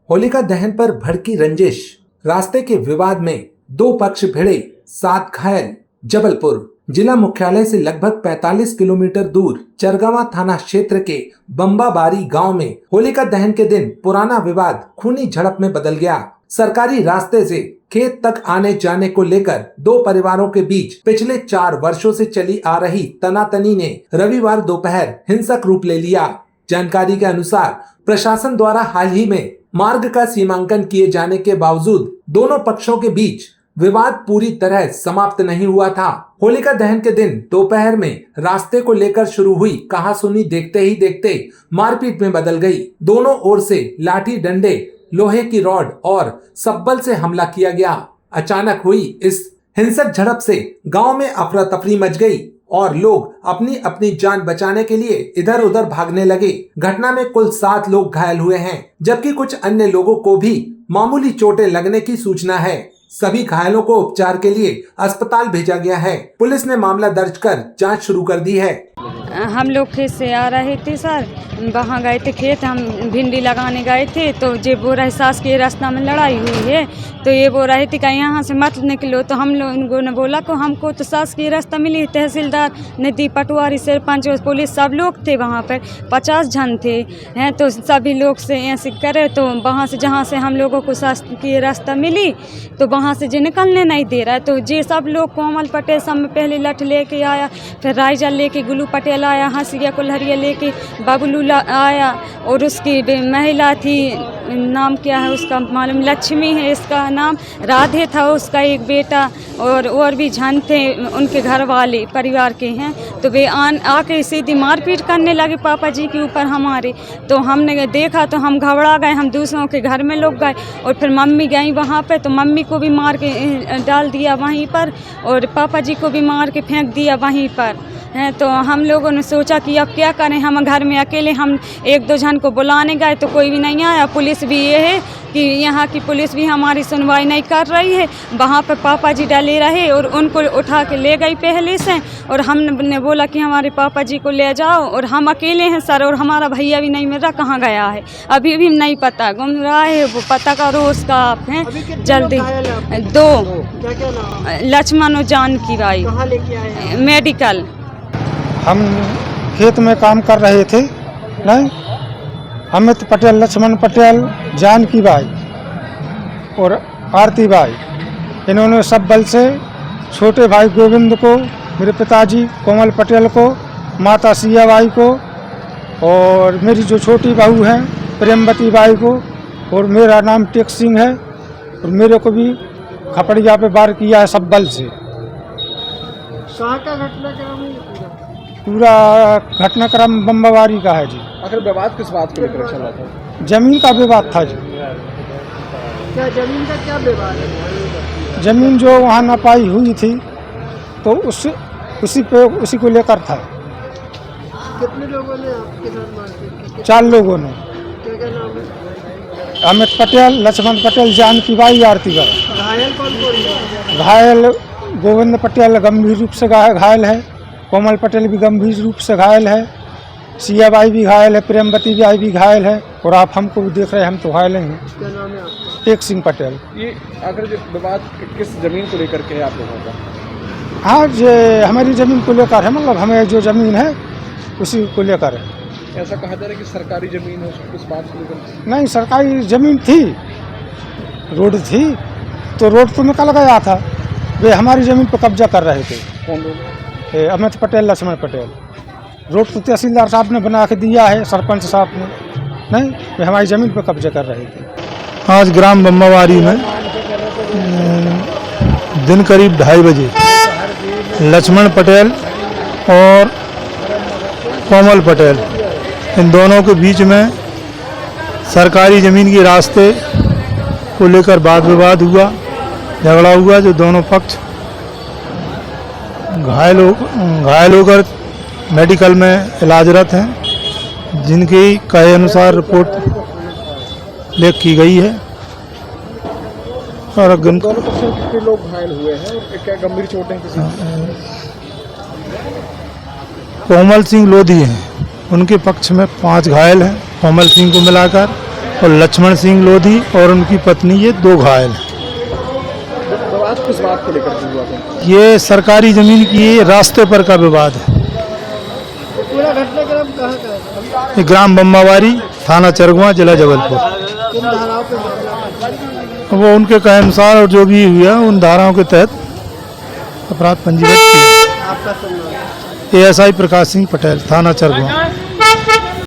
होलिका दहन पर भड़की रंजिश, रास्ते के विवाद में 2 पक्ष भिड़े, 7 घायल। जबलपुर जिला मुख्यालय से लगभग 45 किलोमीटर दूर चरगावा थाना क्षेत्र के बम्बाबारी गांव में होलिका दहन के दिन पुराना विवाद खूनी झड़प में बदल गया। सरकारी रास्ते से खेत तक आने जाने को लेकर 2 परिवारों के बीच पिछले 4 वर्षों से चली आ रही तनातनी ने रविवार दोपहर हिंसक रूप ले लिया। जानकारी के अनुसार प्रशासन द्वारा हाल ही में मार्ग का सीमांकन किए जाने के बावजूद दोनों पक्षों के बीच विवाद पूरी तरह समाप्त नहीं हुआ था। होलिका दहन के दिन दोपहर में रास्ते को लेकर शुरू हुई कहासुनी देखते ही देखते मारपीट में बदल गई। दोनों ओर से लाठी डंडे, लोहे की रॉड और सब्बल से हमला किया गया। अचानक हुई इस हिंसक झड़प से गांव में अफरा तफरी मच गई और लोग अपनी अपनी जान बचाने के लिए इधर उधर भागने लगे। घटना में कुल 7 लोग घायल हुए हैं, जबकि कुछ अन्य लोगों को भी मामूली चोटें लगने की सूचना है। सभी घायलों को उपचार के लिए अस्पताल भेजा गया है। पुलिस ने मामला दर्ज कर जांच शुरू कर दी है। हम लोग खेत से आ रहे थे सर, वहाँ गए थे खेत, हम भिंडी लगाने गए थे तो ये बोल रहे सास के रास्ता में लड़ाई हुई है, तो ये बोल रहे थे कि यहाँ से मत निकलो। तो हम लोगों ने बोला को हमको तो सास की रास्ता मिली। तहसीलदार नदी पटवारी सरपंच पुलिस सब लोग थे वहाँ पर, 50 जन थे हैं। तो सभी लोग से ऐसे करे तो वहाँ से जहाँ से हम लोगों को सास की रास्ता मिली तो वहाँ से जो निकलने नहीं दे रहा है। तो ये सब लोग कोमल पटेल सब में पहले लठ लेके आया, फिर राइजा लेके गुल्लू पटेल आया, हंसिया कुल्हरिया लेके बबलू आया और उसकी महिला थी, नाम क्या है उसका मालूम, लक्ष्मी है इसका नाम, राधे था उसका एक बेटा और भी जन थे उनके घर वाले परिवार के हैं। तो वे आके सीधी मारपीट करने लगे पापा जी के ऊपर हमारे। तो हमने देखा तो हम घबरा गए, हम दूसरों के घर में लोग गए और फिर मम्मी गई वहाँ पे, तो मम्मी को भी मार के डाल दिया वहीं पर और पापा जी को भी मार के फेंक दिया वहीं पर हैं। तो हम लोगों ने सोचा कि अब क्या करें, हम घर में अकेले, हम 1-2 जन को बुलाने गए तो कोई भी नहीं आया। पुलिस भी ये है कि यहाँ की पुलिस भी हमारी सुनवाई नहीं कर रही है। वहाँ पर पापा जी डले रहे और उनको उठा के ले गई पहले से, और हमने बोला कि हमारे पापा जी को ले जाओ, और हम अकेले हैं सर, और हमारा भैया भी नहीं मिल रहा, कहाँ गया है अभी भी नहीं पता, गुम रहा है, वो पता करो उसका आप हैं जल्दी। 2 लक्ष्मण और जानकी बाई मेडिकल। हम खेत में काम कर रहे थे, नहीं, अमित पटेल, लक्ष्मण पटेल, जानकी बाई और आरती बाई, इन्होंने सब बल से छोटे भाई गोविंद को, मेरे पिताजी कोमल पटेल को, माता सिया बाई को और मेरी जो छोटी बहू है प्रेमवती बाई को, और मेरा नाम टेक सिंह है, और मेरे को भी खपड़िया पे वार किया है सब बल से। कहाँ का घटनाक्रम? पूरा घटनाक्रम बम्बाबारी का है जी। आखिर विवाद किस बात को लेकर चला था? जमीन का विवाद था जी। क्या जमीन का क्या विवाद है? जमीन जो वहाँ नपाई हुई थी तो उसी को लेकर था। कितने लोगों ने आपके साथ मारपीट की? 4 लोगों ने। क्या क्या नाम है? अमित पटेल, लक्ष्मण पटेल, जानकी बाई, आरती बाई। घायल कौन कौन? घायल गोविंद पटेल गंभीर रूप से घायल है, कोमल पटेल भी गंभीर रूप से घायल है, सिया बाई भी घायल है, प्रेमवती बाई भी घायल है, और आप हमको भी देख रहे हैं, हम तो घायल हैं। क्या नाम है आपका? टेक सिंह पटेल। ये आखिर विवाद किस जमीन को लेकर के आप लोगों का? हाँ, ये हमारी ज़मीन को लेकर है, मतलब हमें जो ज़मीन है उसी को लेकर है। ऐसा कहा जा रहा है कि सरकारी ज़मीन है, किस बात को लेकर? नहीं, सरकारी ज़मीन थी, रोड थी, तो रोड तो निकल गया था, वे हमारी ज़मीन पर कब्जा कर रहे थे। कौन लोग? अमित पटेल, लक्ष्मण पटेल। रोड तो तहसीलदार साहब ने बना के दिया है, सरपंच साहब ने, नहीं, वे हमारी ज़मीन पर कब्जा कर रहे थे। आज ग्राम बम्बाबारी में दिन करीब 2:30 बजे लक्ष्मण पटेल और कोमल पटेल, इन दोनों के बीच में सरकारी ज़मीन के रास्ते को लेकर वाद विवाद हुआ, झगड़ा हुआ, जो दोनों पक्ष घायल होकर मेडिकल में इलाजरत हैं, जिनकी कहे अनुसार रिपोर्ट लेख की गई है। और दोनों पक्षों में कितने लोग घायल हुए हैं और क्या गंभीर चोटें किसी? कोमल सिंह लोधी हैं, उनके पक्ष में 5 घायल हैं, कोमल सिंह को मिलाकर, और लक्ष्मण सिंह लोधी और उनकी पत्नी, ये 2 घायल हैं। विवाद किस बात को लेकर के हुआ था? ये सरकारी जमीन की रास्ते पर का विवाद है। पूरा घटनाक्रम कहाँ का है? ये ग्राम बम्बावारी, थाना चरगवा, जिला जबलपुर। किन धाराओं पे मामला? वो उनके कहे अनुसार और जो भी हुआ उन धाराओं के तहत अपराध पंजीबद्ध किया। आपका सम्मान। ASI प्रकाश सिंह पटेल, थाना चरगवा।